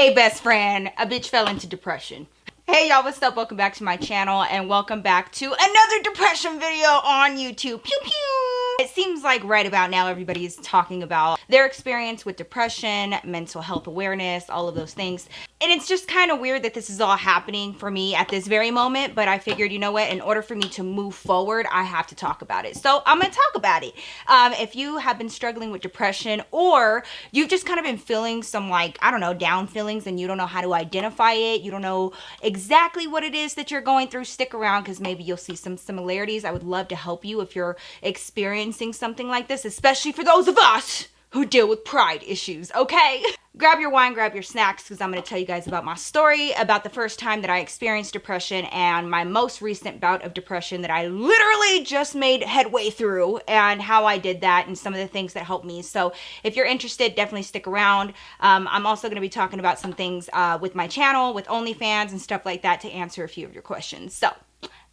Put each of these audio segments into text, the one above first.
Hey best friend, a bitch fell into depression. Hey y'all, what's up? Welcome back to my channel and welcome back to another depression video on YouTube. Pew pew! It seems like right about now everybody is talking about their experience with depression, mental health awareness, all of those things. And it's just kind of weird that this is all happening for me at this very moment, but I figured, you know what, in order for me to move forward, I have to talk about it. So I'm gonna talk about it. If you have been struggling with depression or you've just kind of been feeling some like, I don't know, down feelings and you don't know how to identify it, you don't know exactly what it is that you're going through, stick around because maybe you'll see some similarities. I would love to help you if you're experiencing something like this, especially for those of us who deal with pride issues, okay? Grab your wine, grab your snacks, because I'm going to tell you guys about my story, about the first time that I experienced depression and my most recent bout of depression that I literally just made headway through and how I did that and some of the things that helped me. So if you're interested, definitely stick around. I'm also going to be talking about some things with my channel, with OnlyFans and stuff like that to answer a few of your questions. So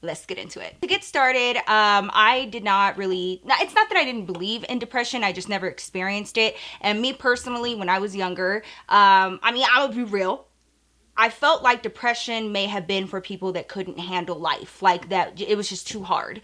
let's get into it. To get started, I did not really, it's not that I didn't believe in depression, I just never experienced it. And me personally, when I was younger, I would be real, I felt like depression may have been for people that couldn't handle life, like that it was just too hard.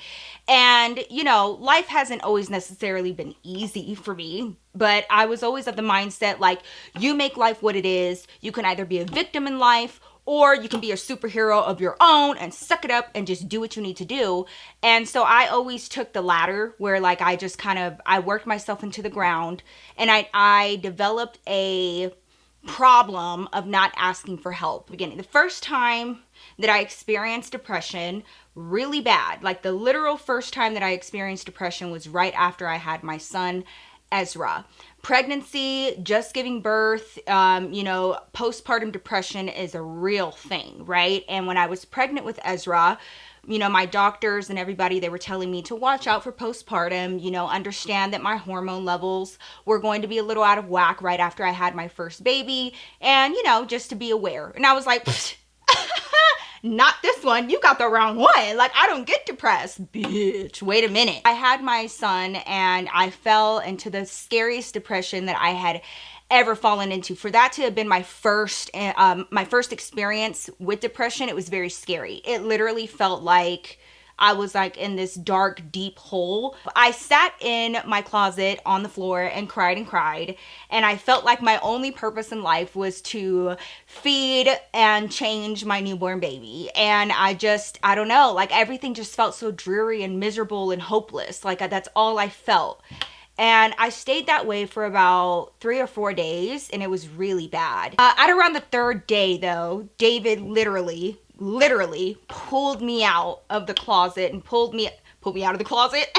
And, you know, life hasn't always necessarily been easy for me, but I was always of the mindset, like, you make life what it is. You can either be a victim in life or you can be a superhero of your own and suck it up and just do what you need to do. And so I always took the latter where like I worked myself into the ground and I developed a problem of not asking for help. Beginning the first time that I experienced depression really bad, like the literal first time that I experienced depression was right after I had my son Ezra. Pregnancy, just giving birth, postpartum depression is a real thing, right? And when I was pregnant with Ezra, you know, my doctors and everybody, they were telling me to watch out for postpartum, you know, understand that my hormone levels were going to be a little out of whack right after I had my first baby, and, you know, just to be aware. And I was like, not this one, you got the wrong one. Like, I don't get depressed, bitch. Wait a minute. I had my son and I fell into the scariest depression that I had ever fallen into. For that to have been my first experience with depression, it was very scary. It literally felt like I was like in this dark, deep hole. I sat in my closet on the floor and cried. And I felt like my only purpose in life was to feed and change my newborn baby. And I don't know, like everything just felt so dreary and miserable and hopeless. Like that's all I felt. And I stayed that way for about 3 or 4 days and it was really bad. At around the third day though, David literally pulled me out of the closet and pulled me out of the closet,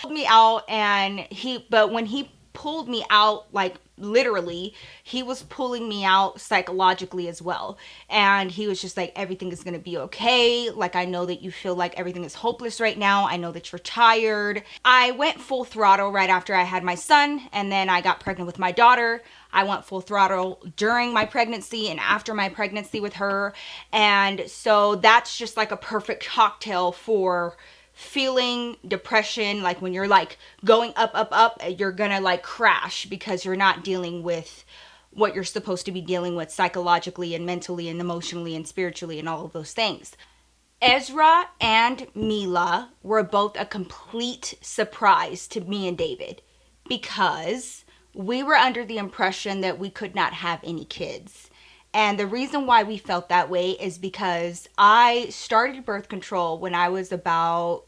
pulled me out. And but when he pulled me out, like literally, he was pulling me out psychologically as well. And he was just like, everything is going to be okay. Like, I know that you feel like everything is hopeless right now. I know that you're tired. I went full throttle right after I had my son. And then I got pregnant with my daughter. I went full throttle during my pregnancy and after my pregnancy with her. And so that's just like a perfect cocktail for feeling depression. Like when you're like going up, you're gonna like crash because you're not dealing with what you're supposed to be dealing with psychologically and mentally and emotionally and spiritually and all of those things. Ezra and Mila were both a complete surprise to me and David because we were under the impression that we could not have any kids. And the reason why we felt that way is because I started birth control when I was about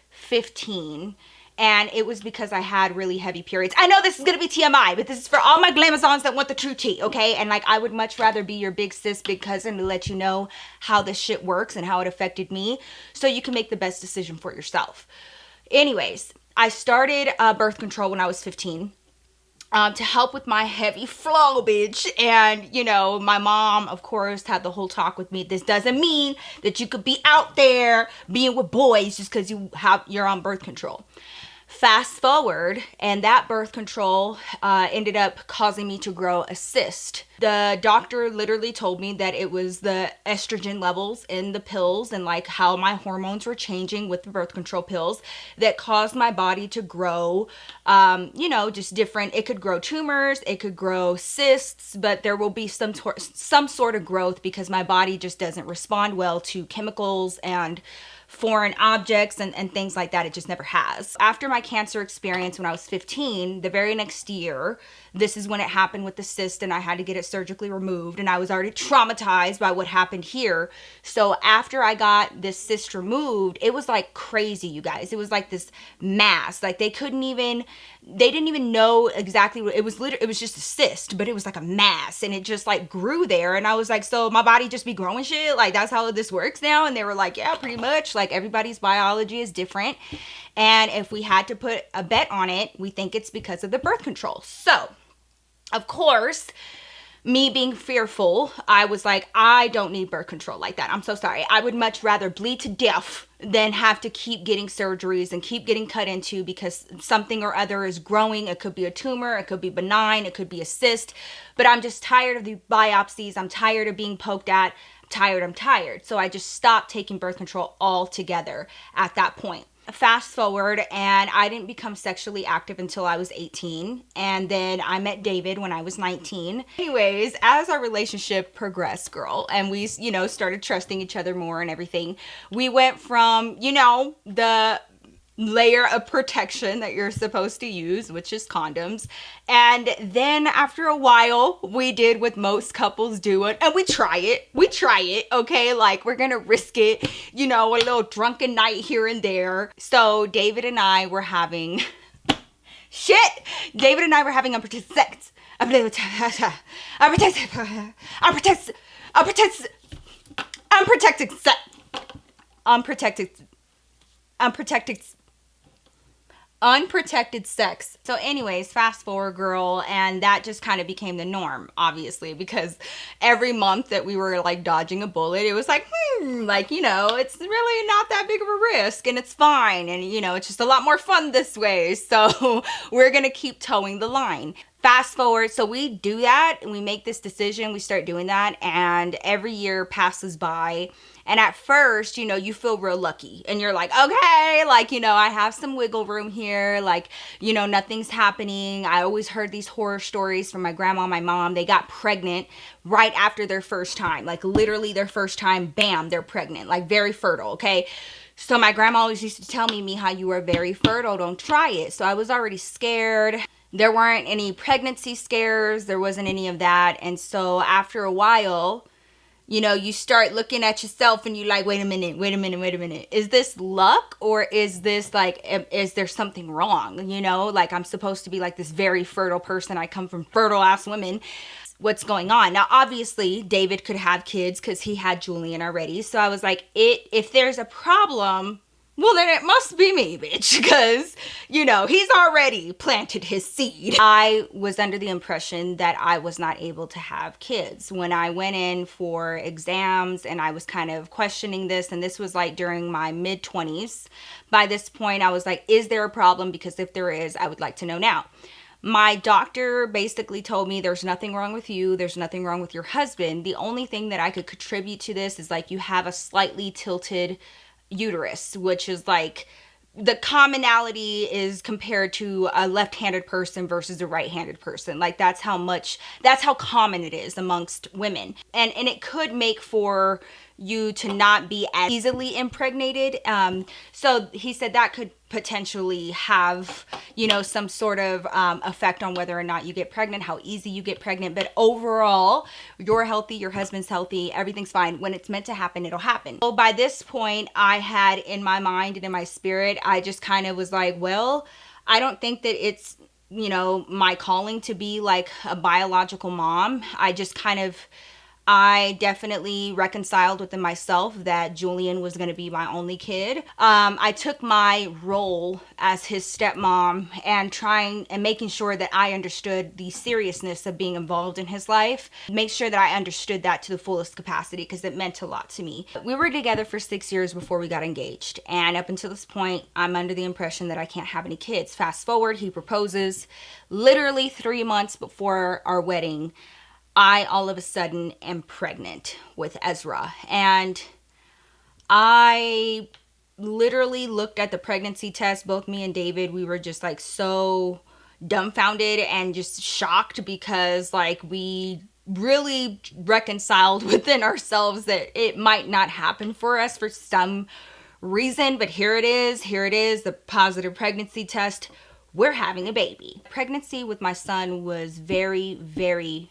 15. And it was because I had really heavy periods. I know this is going to be TMI, but this is for all my glamazons that want the true tea, okay? And like, I would much rather be your big sis, big cousin to let you know how this shit works and how it affected me so you can make the best decision for yourself. Anyways, I started birth control when I was 15. To help with my heavy flow, bitch. And, you know, my mom, of course, had the whole talk with me. This doesn't mean that you could be out there being with boys just because you're on birth control. Fast forward, and that birth control ended up causing me to grow a cyst. The doctor literally told me that it was the estrogen levels in the pills and like how my hormones were changing with the birth control pills that caused my body to grow, you know, just different. It could grow tumors, it could grow cysts, but there will be some sort of growth because my body just doesn't respond well to chemicals and foreign objects and things like that. It just never has. After my cancer experience when I was 15, the very next year, this is when it happened with the cyst and I had to get it surgically removed, and I was already traumatized by what happened here. So after I got this cyst removed, it was like crazy, you guys. It was like this mass. Like they didn't even know exactly what it was. It was just a cyst, but it was like a mass and it just like grew there. And I was like, so my body just be growing shit? Like that's how this works now? And they were like, yeah, pretty much. Like everybody's biology is different. And if we had to put a bet on it, we think it's because of the birth control. So of course, me being fearful, I was like, I don't need birth control like that. I'm so sorry. I would much rather bleed to death than have to keep getting surgeries and keep getting cut into because something or other is growing. It could be a tumor, it could be benign, it could be a cyst, but I'm just tired of the biopsies. I'm tired of being poked at. I'm tired. So I just stopped taking birth control altogether at that point. Fast forward, and I didn't become sexually active until I was 18, and then I met David when I was 19. Anyways, as our relationship progressed, girl, and we, you know, started trusting each other more and everything, we went from, you know, the layer of protection that you're supposed to use, which is condoms, and then after a while we did what most couples do, and we try it, okay, like we're gonna risk it, you know, a little drunken night here and there. So David and I were having unprotected sex. Unprotected sex. So anyways, fast forward, girl, and that just kind of became the norm, obviously, because every month that we were like dodging a bullet, it was like, like, you know, it's really not that big of a risk and it's fine, and you know, it's just a lot more fun this way, so we're gonna keep towing the line. Fast forward, so we do that and we make this decision, we start doing that, and every year passes by, and at first, you know, you feel real lucky and you're like, okay, like, you know, I have some wiggle room here, like, you know, nothing's happening. I always heard these horror stories from my grandma and my mom. They got pregnant right after their first time, like literally their first time, bam, they're pregnant, like very fertile, okay? So my grandma always used to tell me, Mija, you are very fertile, don't try it. So I was already scared. There weren't any pregnancy scares. There wasn't any of that. And so after a while, you know, you start looking at yourself and you like, wait a minute. Is this luck, or is this like, is there something wrong? You know, like I'm supposed to be like this very fertile person. I come from fertile ass women. What's going on? Now, obviously, David could have kids because he had Julian already. So I was like, if there's a problem, well, then it must be me, bitch, because, you know, he's already planted his seed. I was under the impression that I was not able to have kids. When I went in for exams and I was kind of questioning this, and this was like during my mid-20s, by this point, I was like, is there a problem? Because if there is, I would like to know now. My doctor basically told me there's nothing wrong with you. There's nothing wrong with your husband. The only thing that I could contribute to this is like you have a slightly tilted uterus, which is like the commonality is compared to a left-handed person versus a right-handed person. Like that's how common it is amongst women. And it could make for you to not be as easily impregnated. So he said that could potentially have, you know, some sort of effect on whether or not you get pregnant, how easy you get pregnant. But overall, you're healthy, your husband's healthy, everything's fine. When it's meant to happen, it'll happen. So by this point, I had in my mind and in my spirit, I just kind of was like, well, I don't think that it's, you know, my calling to be like a biological mom. I just kind of I definitely reconciled within myself that Julian was going to be my only kid. I took my role as his stepmom and trying and making sure that I understood the seriousness of being involved in his life. Make sure that I understood that to the fullest capacity because it meant a lot to me. We were together for 6 years before we got engaged. And up until this point, I'm under the impression that I can't have any kids. Fast forward, he proposes literally 3 months before our wedding. I all of a sudden am pregnant with Ezra, and I literally looked at the pregnancy test. Both me and David, we were just like so dumbfounded and just shocked because like we really reconciled within ourselves that it might not happen for us for some reason, but here it is, the positive pregnancy test. We're having a baby. Pregnancy with my son was very, very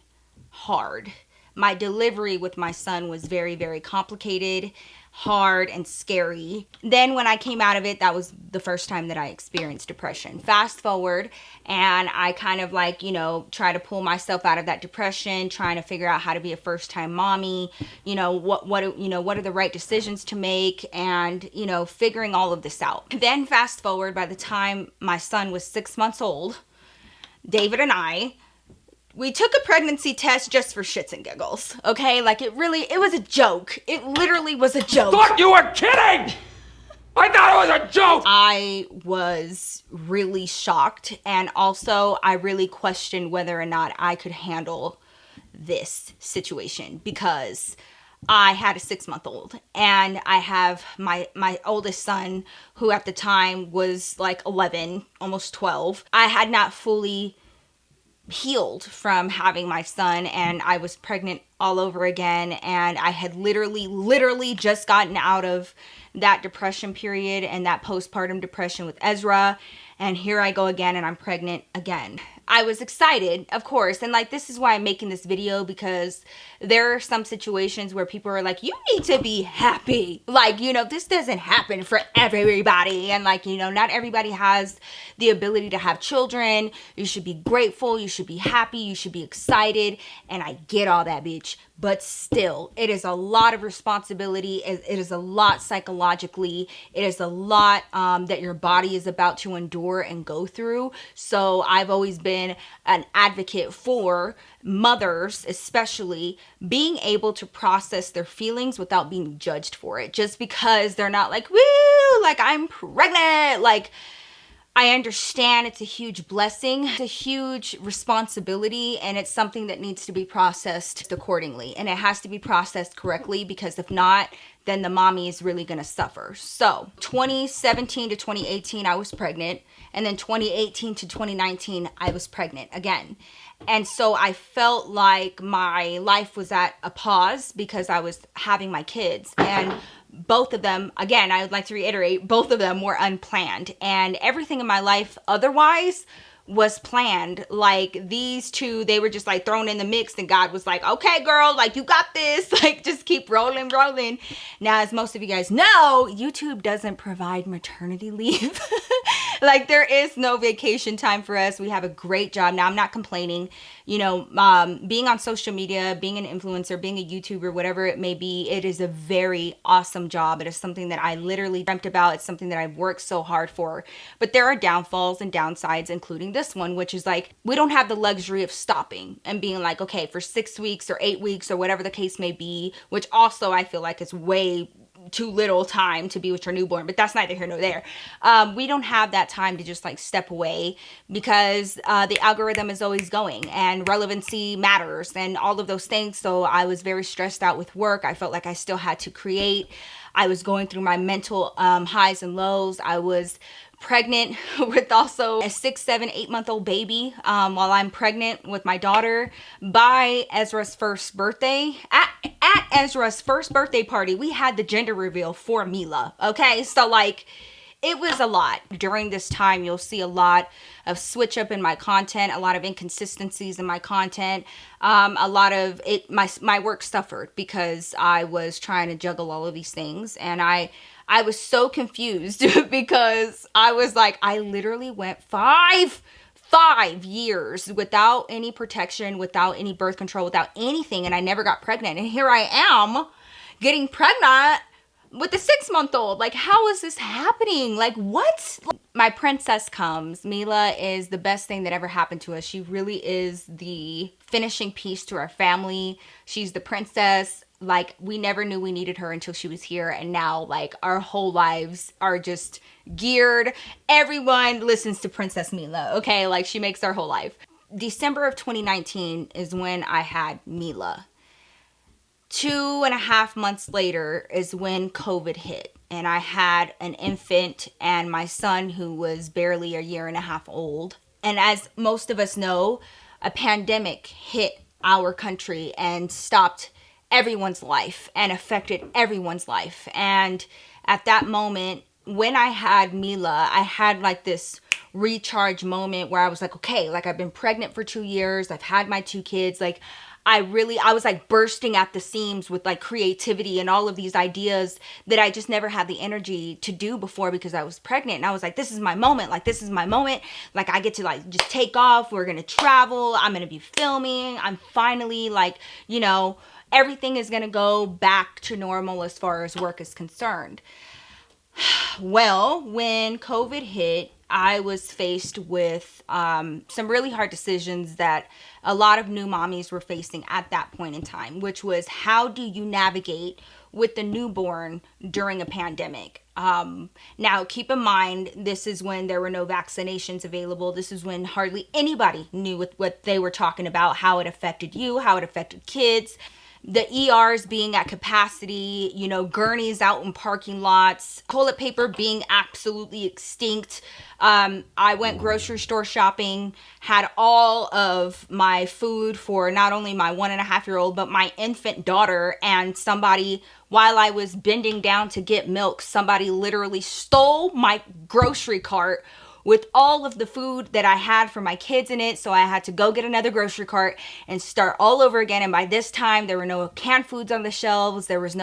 hard. My delivery with my son was very, very complicated, hard, and scary. Then when I came out of it, that was the first time that I experienced depression. Fast forward, and I kind of like, you know, try to pull myself out of that depression, trying to figure out how to be a first-time mommy, you know, what are the right decisions to make, and, you know, figuring all of this out. Then fast forward, by the time my son was 6 months old, David and we took a pregnancy test just for shits and giggles, okay? Like it was a joke. It literally was a joke. I thought you were kidding! I thought it was a joke! I was really shocked, and also I really questioned whether or not I could handle this situation because I had a 6-month-old and I have my oldest son who at the time was like 11, almost 12. I had not fully healed from having my son, and I was pregnant all over again, and I had literally just gotten out of that depression period and that postpartum depression with Ezra, and here I go again and I'm pregnant again. I was excited, of course, and like this is why I'm making this video, because there are some situations where people are like, you need to be happy. Like, you know, this doesn't happen for everybody, and like, you know, not everybody has the ability to have children. You should be grateful, you should be happy, you should be excited, and I get all that, bitch. But still, it is a lot of responsibility. It is a lot psychologically. It is a lot that your body is about to endure and go through. So I've always been an advocate for mothers, especially, being able to process their feelings without being judged for it. Just because they're not like, woo, like I'm pregnant, like, I understand it's a huge blessing, it's a huge responsibility, and it's something that needs to be processed accordingly. And it has to be processed correctly, because if not, then the mommy is really gonna suffer. So 2017 to 2018, I was pregnant. And then 2018 to 2019, I was pregnant again. And so I felt like my life was at a pause because I was having my kids. And both of them, again, I would like to reiterate, both of them were unplanned. And everything in my life otherwise was planned. Like these two, they were just like thrown in the mix, and God was like, okay, girl, like you got this, like just keep rolling. Now, as most of you guys know, YouTube doesn't provide maternity leave. Like there is no vacation time for us. We have a great job. Now, I'm not complaining, you know, being on social media, being an influencer, being a YouTuber, whatever it may be, it is a very awesome job. It is something that I literally dreamt about. It's something that I've worked so hard for. But there are downfalls and downsides, including this one, which is like, we don't have the luxury of stopping and being like, okay, for 6 weeks or 8 weeks or whatever the case may be, which also I feel like is way too little time to be with your newborn, but that's neither here nor there. We don't have that time to just like step away, because the algorithm is always going and relevancy matters and all of those things. So I was very stressed out with work. I felt like I still had to create. I was going through my mental highs and lows. I was pregnant with also a 6, 7, 8-month-old baby while I'm pregnant with my daughter. By Ezra's first birthday, at Ezra's first birthday party, we had the gender reveal for Mila. Okay, so like it was a lot. During this time, you'll see a lot of switch up in my content, a lot of inconsistencies in my content. A lot of it, my work suffered because I was trying to juggle all of these things, and I was so confused because I was like, I literally went five 5 years without any protection, without any birth control, without anything, and I never got pregnant. And here I am getting pregnant with a 6-month-old. Like, how is this happening? Like, what? My princess comes. Mila is the best thing that ever happened to us. She really is the finishing piece to our family. She's the princess. Like, we never knew we needed her until she was here. And now, like, our whole lives are just geared. Everyone listens to Princess Mila, okay? Like, she makes our whole life. December of 2019 is when I had Mila. 2.5 months later is when COVID hit. And I had an infant and my son who was barely 1.5 years old. And as most of us know, a pandemic hit our country and stopped everyone's life and affected everyone's life. And at that moment, when I had Mila, I had like this recharge moment where I was like, okay, like I've been pregnant for 2 years. I've had my 2 kids. Like I was like bursting at the seams with like creativity and all of these ideas that I just never had the energy to do before because I was pregnant. And I was like, this is my moment. Like, this is my moment. Like, I get to like just take off. We're going to travel. I'm going to be filming. I'm finally like, you know, everything is going to go back to normal as far as work is concerned. Well, when COVID hit, I was faced with some really hard decisions that a lot of new mommies were facing at that point in time, which was how do you navigate with the newborn during a pandemic? Now, keep in mind, this is when there were no vaccinations available. This is when hardly anybody knew what they were talking about, how it affected you, how it affected kids. The ERs being at capacity, you know, gurneys out in parking lots, toilet paper being absolutely extinct. I went grocery store shopping, had all of my food for not only my 1.5-year-old, but my infant daughter. And somebody, while I was bending down to get milk, somebody literally stole my grocery cart with all of the food that I had for my kids in it. So I had to go get another grocery cart and start all over again. And by this time, there were no canned foods on the shelves. There was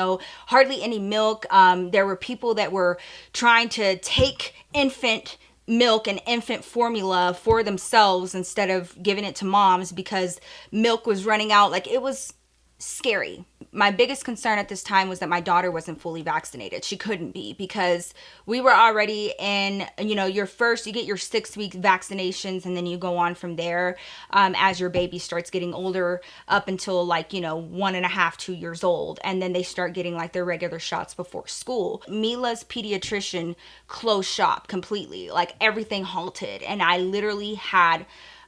hardly any milk. There were people that were trying to take infant milk and infant formula for themselves instead of giving it to moms because milk was running out. Like, it was scary. My biggest concern at this time was that my daughter wasn't fully vaccinated. She couldn't be because we were already in, you know, you get your 6-week vaccinations and then you go on from there as your baby starts getting older up until like, you know, 1.5, 2 years old. And then they start getting like their regular shots before school. Mila's pediatrician closed shop completely. Like, everything halted. And I literally had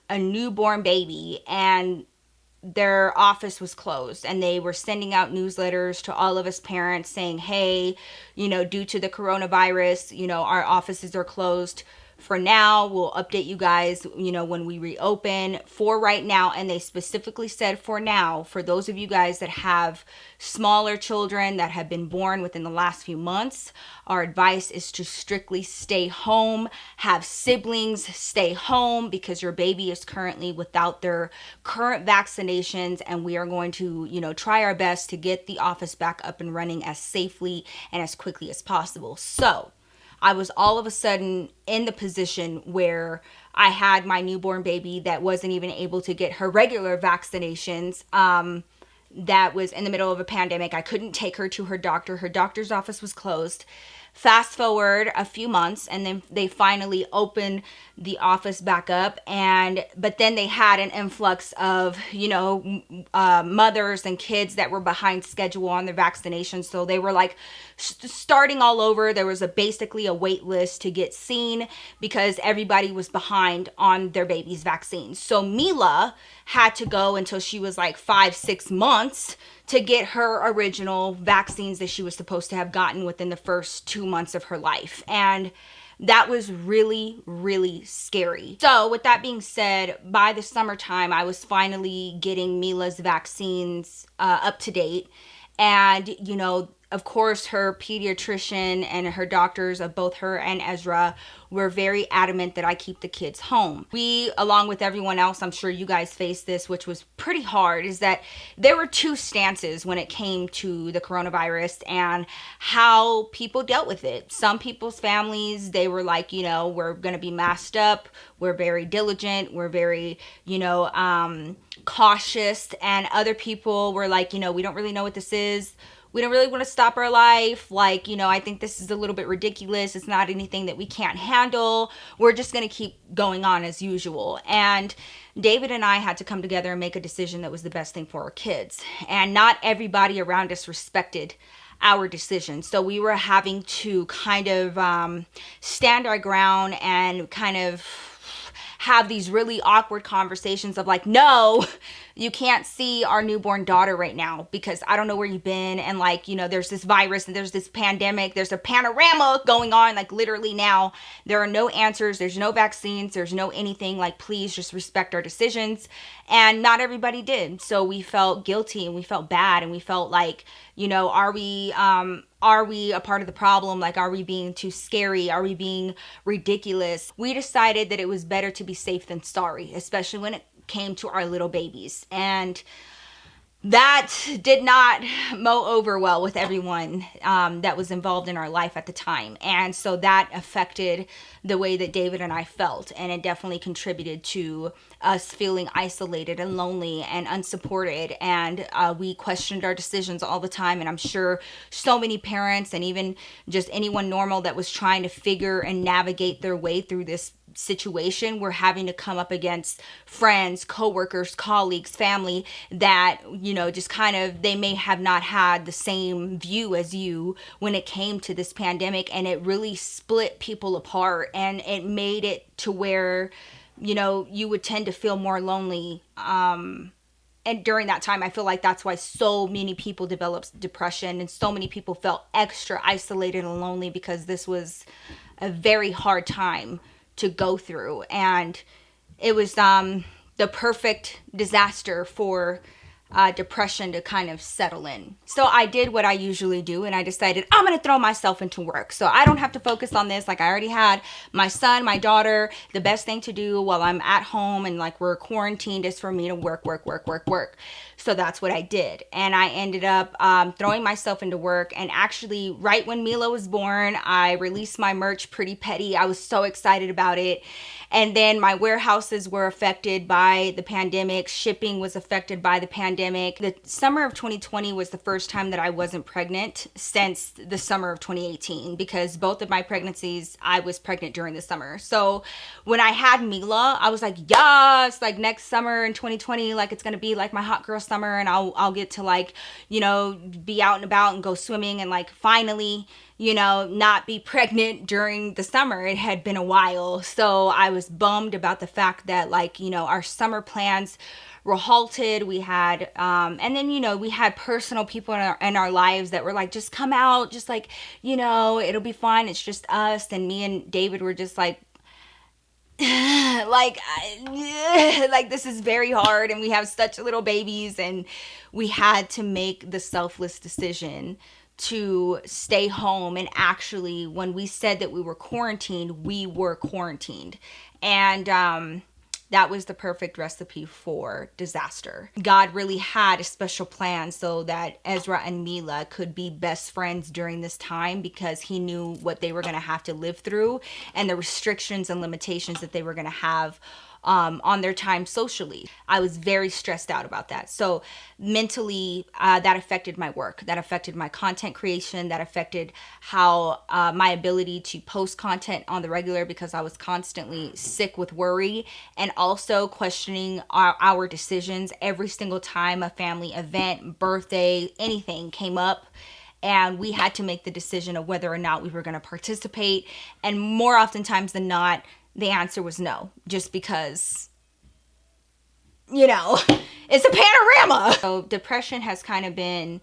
a newborn baby and their office was closed, and they were sending out newsletters to all of us parents saying, hey, you know, due to the coronavirus, you know, our offices are closed for now. We'll update you guys, you know, when we reopen. For right now, and they specifically said for now, for those of you guys that have smaller children that have been born within the last few months, our advice is to strictly stay home, have siblings stay home because your baby is currently without their current vaccinations, and we are going to, you know, try our best to get the office back up and running as safely and as quickly as possible. So I was all of a sudden in the position where I had my newborn baby that wasn't even able to get her regular vaccinations. That was in the middle of a pandemic. I couldn't take her to her doctor. Her doctor's office was closed. Fast forward a few months, and then they finally opened the office back up. But then they had an influx of, you know, mothers and kids that were behind schedule on their vaccinations. So they were like starting all over. There was basically a wait list to get seen because everybody was behind on their baby's vaccines. So Mila had to go until she was like 5-6 months to get her original vaccines that she was supposed to have gotten within the first 2 months of her life. And that was really, really scary. So with that being said, by the summertime, I was finally getting Mila's vaccines up to date. And, you know, of course, her pediatrician and her doctors of both her and Ezra were very adamant that I keep the kids home. We, along with everyone else, I'm sure you guys faced this, which was pretty hard, is that there were two stances when it came to the coronavirus and how people dealt with it. Some people's families, they were like, you know, we're going to be masked up. We're very diligent. We're very, you know, cautious. And other people were like, you know, we don't really know what this is. We don't really want to stop our life. Like, you know, I think this is a little bit ridiculous. It's not anything that we can't handle. We're just going to keep going on as usual. And David and I had to come together and make a decision that was the best thing for our kids. And not everybody around us respected our decision. So we were having to kind of stand our ground and kind of have these really awkward conversations of like, no, you can't see our newborn daughter right now because I don't know where you've been. And like, you know, there's this virus and there's this pandemic, there's a panorama going on. Like literally now there are no answers. There's no vaccines. There's no anything. Like, please just respect our decisions. And not everybody did. So we felt guilty and we felt bad and we felt like, you know, are we a part of the problem? Like, are we being too scary? Are we being ridiculous? We decided that it was better to be safe than sorry, especially when it came to our little babies. And that did not mow over well with everyone that was involved in our life at the time. And so that affected the way that David and I felt. And it definitely contributed to us feeling isolated and lonely and unsupported. And we questioned our decisions all the time. And I'm sure so many parents and even just anyone normal that was trying to figure and navigate their way through this situation were having to come up against friends, coworkers, colleagues, family that, you know, just kind of, they may have not had the same view as you when it came to this pandemic. And it really split people apart and it made it to where, you know, you would tend to feel more lonely. And during that time, I feel like that's why so many people developed depression and so many people felt extra isolated and lonely because this was a very hard time to go through. And it was the perfect disaster for depression to kind of settle in. So I did what I usually do and I decided I'm going to throw myself into work. So I don't have to focus on this. Like, I already had my son, my daughter. The best thing to do while I'm at home and like we're quarantined is for me to work. So that's what I did. And I ended up throwing myself into work. And actually right when Mila was born, I released my merch, Pretty Petty. I was so excited about it. And then my warehouses were affected by the pandemic. Shipping was affected by the pandemic. The summer of 2020 was the first time that I wasn't pregnant since the summer of 2018 because both of my pregnancies, I was pregnant during the summer. So when I had Mila, I was like, yes, like next summer in 2020, like it's going to be like my hot girl summer and I'll get to like, you know, be out and about and go swimming and like finally, you know, not be pregnant during the summer. It had been a while. So I was bummed about the fact that like, you know, our summer plans were halted. We had, and then, you know, we had personal people in our lives that were like, just come out, just like, you know, it'll be fine. It's just us. And me and David were just like, like this is very hard and we have such little babies and we had to make the selfless decision to stay home. And actually when we said that we were quarantined, we were quarantined. And that was the perfect recipe for disaster. God really had a special plan so that Ezra and Mila could be best friends during this time because he knew what they were going to have to live through and the restrictions and limitations that they were going to have on their time socially. I was very stressed out about that. So mentally, that affected my work. That affected my content creation. That affected how my ability to post content on the regular because I was constantly sick with worry and also questioning our decisions every single time a family event, birthday, anything came up. And we had to make the decision of whether or not we were going to participate. And more oftentimes than not, the answer was no, just because, you know, it's a panorama. So depression has kind of been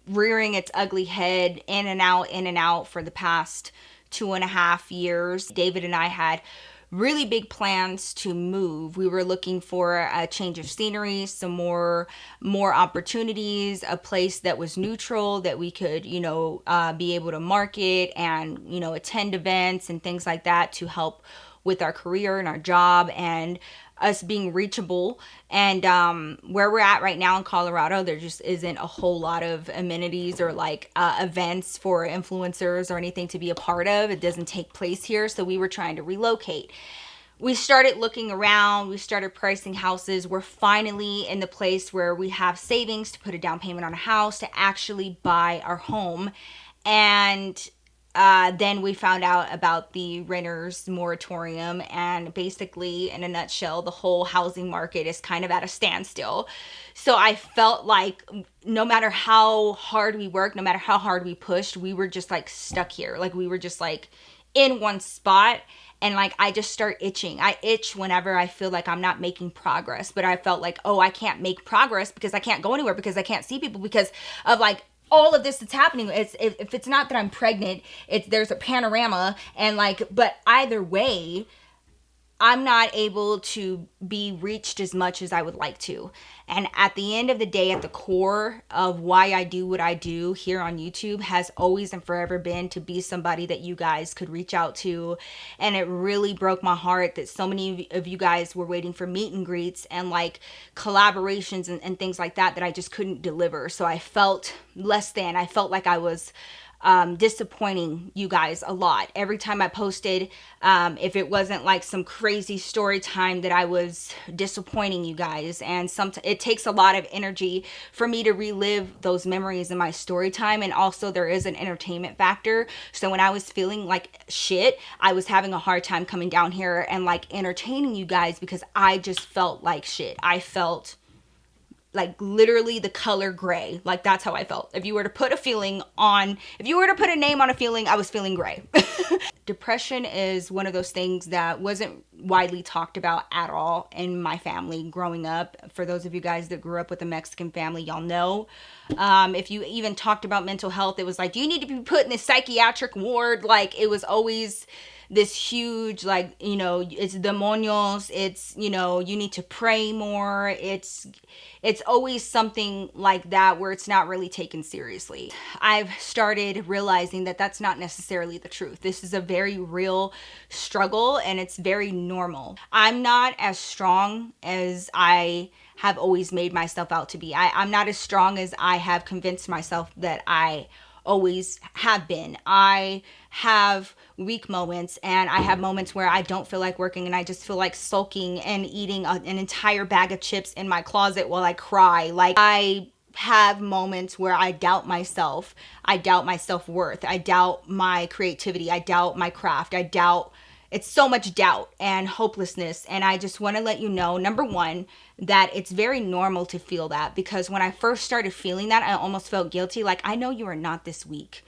rearing its ugly head in and out for the past 2.5 years. David and I had really big plans to move. We were looking for a change of scenery, some more opportunities, a place that was neutral that we could, be able to market and, attend events and things like that to help with our career and our job and us being reachable. And where we're at right now in Colorado, there just isn't a whole lot of amenities or like events for influencers or anything to be a part of. It doesn't take place here. So we were trying to relocate. We started looking around. We started pricing houses. We're finally in the place where we have savings to put a down payment on a house to actually buy our home. And then we found out about the renters moratorium, and basically, in a nutshell, the whole housing market is kind of at a standstill. So I felt like no matter how hard we worked, no matter how hard we pushed, we were just like stuck here. Like we were just like in one spot. And like, I just start itching. I itch whenever I feel like I'm not making progress. But I felt like, oh, I can't make progress because I can't go anywhere, because I can't see people, because of like all of this that's happening. It's if it's not that I'm pregnant, there's a panorama, and like, but either way, I'm not able to be reached as much as I would like to. And at the end of the day, at the core of why I do what I do here on YouTube has always and forever been to be somebody that you guys could reach out to. And it really broke my heart that so many of you guys were waiting for meet and greets and like collaborations and things like that I just couldn't deliver. So I felt less than. I felt like I was disappointing you guys a lot. Every time I posted, if it wasn't like some crazy story time, that I was disappointing you guys. And it takes a lot of energy for me to relive those memories in my story time. And also there is an entertainment factor. So when I was feeling like shit, I was having a hard time coming down here and like entertaining you guys, because I just felt like shit. I felt like literally the color gray. Like that's how I felt. If you were to put a name on a feeling, I was feeling gray. Depression is one of those things that wasn't widely talked about at all in my family growing up. For those of you guys that grew up with a Mexican family, y'all know. If you even talked about mental health, it was like, do you need to be put in a psychiatric ward? Like it was always this huge, like, it's demonios, it's, you need to pray more. It's always something like that where it's not really taken seriously. I've started realizing that that's not necessarily the truth. This is a very real struggle, and it's very normal. I'm not as strong as I have always made myself out to be. I'm not as strong as I have convinced myself that I always have been. I have weak moments, and I have moments where I don't feel like working and I just feel like sulking and eating an entire bag of chips in my closet while I cry. Like I have moments where I doubt myself. I doubt my self-worth. I doubt my creativity. I doubt my craft. It's so much doubt and hopelessness. And I just want to let you know, number one, that it's very normal to feel that, because when I first started feeling that, I almost felt guilty. Like, I know you are not this weak,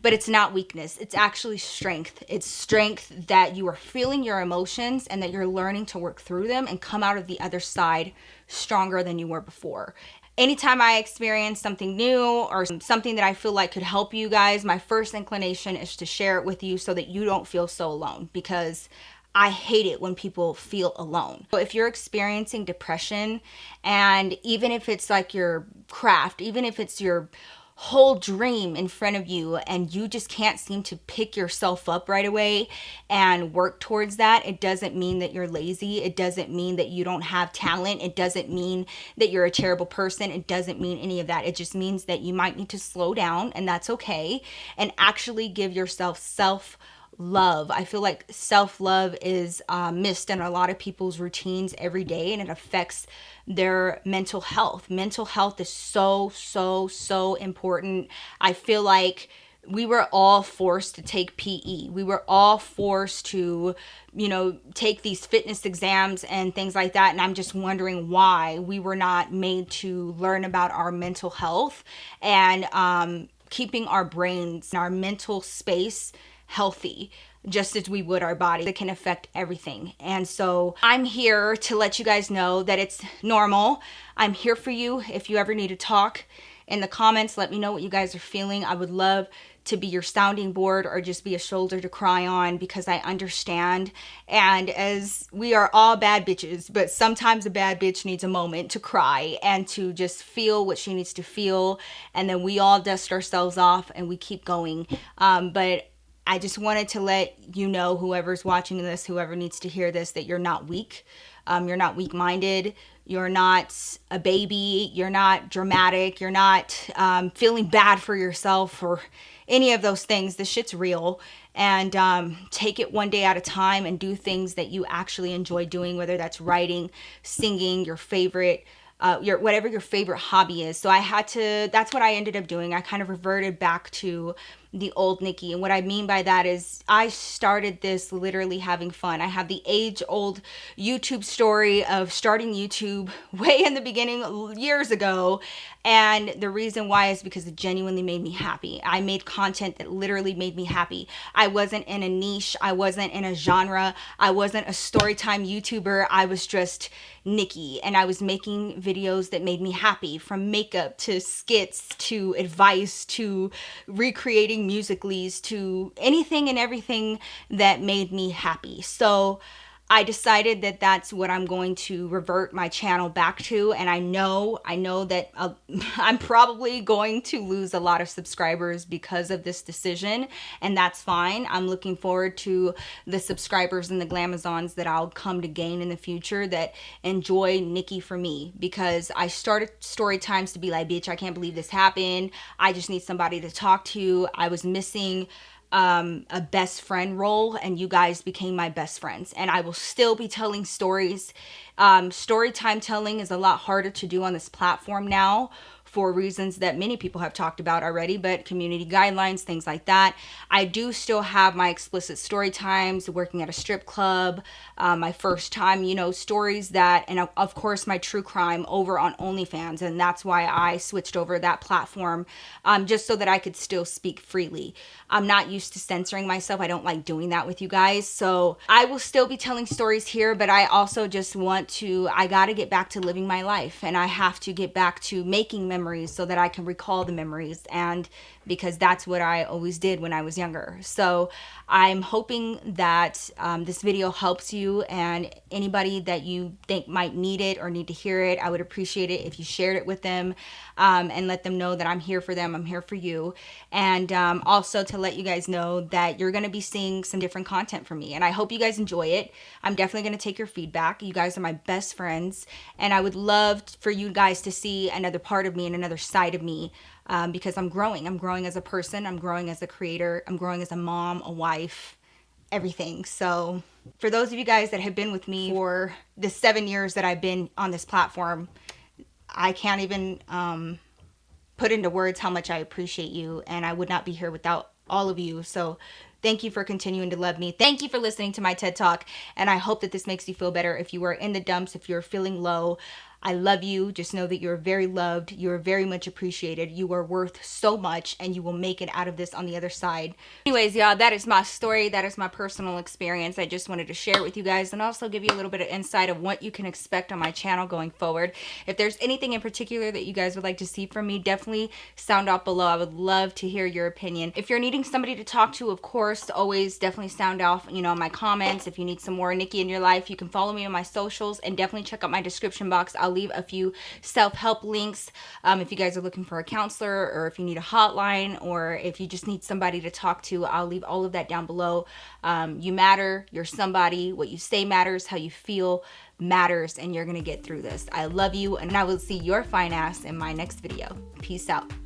but it's not weakness. It's actually strength. It's strength that you are feeling your emotions and that you're learning to work through them and come out of the other side stronger than you were before. Anytime I experience something new or something that I feel like could help you guys, my first inclination is to share it with you so that you don't feel so alone, because I hate it when people feel alone. So if you're experiencing depression, and even if it's like your craft, even if it's your whole dream in front of you and you just can't seem to pick yourself up right away and work towards that, it doesn't mean that you're lazy. It doesn't mean that you don't have talent. It doesn't mean that you're a terrible person. It doesn't mean any of that. It just means that you might need to slow down, and that's okay, and actually give yourself self-love. I feel like self-love is missed in a lot of people's routines every day, and it affects their mental health. Mental health is so, so, so important. I feel like we were all forced to take PE. We were all forced to, take these fitness exams and things like that. And I'm just wondering why we were not made to learn about our mental health and keeping our brains and our mental space healthy, just as we would our body. That can affect everything. And so I'm here to let you guys know that it's normal. I'm here for you if you ever need to talk. in the comments. Let me know what you guys are feeling. I would love to be your sounding board or just be a shoulder to cry on, because I understand. And as we are all bad bitches, but sometimes a bad bitch needs a moment to cry and to just feel what she needs to feel. And then we all dust ourselves off and we keep going. But I just wanted to let you know, whoever's watching this, whoever needs to hear this, that you're not weak. You're not weak-minded. You're not a baby. You're not dramatic. You're not feeling bad for yourself or any of those things. This shit's real. And take it one day at a time and do things that you actually enjoy doing, whether that's writing, singing, your favorite, whatever your favorite hobby is. So that's what I ended up doing. I kind of reverted back to the old Nikki. And what I mean by that is I started this literally having fun. I have the age-old YouTube story of starting YouTube way in the beginning, years ago. And the reason why is because it genuinely made me happy. I made content that literally made me happy. I wasn't in a niche. I wasn't in a genre. I wasn't a storytime YouTuber. I was just Nikki, and I was making videos that made me happy, from makeup to skits to advice to recreating musicallys to anything and everything that made me happy. So I decided that that's what I'm going to revert my channel back to. And I know that I'm probably going to lose a lot of subscribers because of this decision, and that's fine. I'm looking forward to the subscribers and the glamazons that I'll come to gain in the future that enjoy Nikki for me, because I started story times to be like, bitch, I can't believe this happened. I just need somebody to talk to. I was missing a best friend role, and you guys became my best friends. And I will still be telling stories. Story time telling is a lot harder to do on this platform now, for reasons that many people have talked about already, but community guidelines, things like that. I do still have my explicit story times, working at a strip club, my first time, stories that, and of course my true crime over on OnlyFans. And that's why I switched over that platform, just so that I could still speak freely. I'm not used to censoring myself. I don't like doing that with you guys. So I will still be telling stories here, but I also just I got to get back to living my life, and I have to get back to making memories so that I can recall the memories, and because that's what I always did when I was younger. So I'm hoping that this video helps you, and anybody that you think might need it or need to hear it, I would appreciate it if you shared it with them, and let them know that I'm here for them. I'm here for you. And also to let you guys know that you're going to be seeing some different content from me, and I hope you guys enjoy it. I'm definitely going to take your feedback. You guys are my best friends, and I would love for you guys to see another part of me and another side of me, because I'm growing. I'm growing as a person. I'm growing as a creator. I'm growing as a mom, a wife, everything. So for those of you guys that have been with me for the 7 years that I've been on this platform, I can't even put into words how much I appreciate you, and I would not be here without all of you. So thank you for continuing to love me. Thank you for listening to my TED Talk, and I hope that this makes you feel better. If you are in the dumps, if you're feeling low, I love you. Just know that you're very loved. You're very much appreciated. You are worth so much, and you will make it out of this on the other side. Anyways, y'all, that is my story. That is my personal experience. I just wanted to share it with you guys, and also give you a little bit of insight of what you can expect on my channel going forward. If there's anything in particular that you guys would like to see from me, definitely sound off below. I would love to hear your opinion. If you're needing somebody to talk to, of course, always definitely sound off, my comments. If you need some more Nikki in your life, you can follow me on my socials, and definitely check out my description box. I'll leave a few self-help links if you guys are looking for a counselor, or if you need a hotline, or if you just need somebody to talk to. I'll leave all of that down below. You matter. You're somebody. What you say matters. How you feel matters, and you're gonna get through this. I love you, and I will see your fine ass in my next video. Peace out.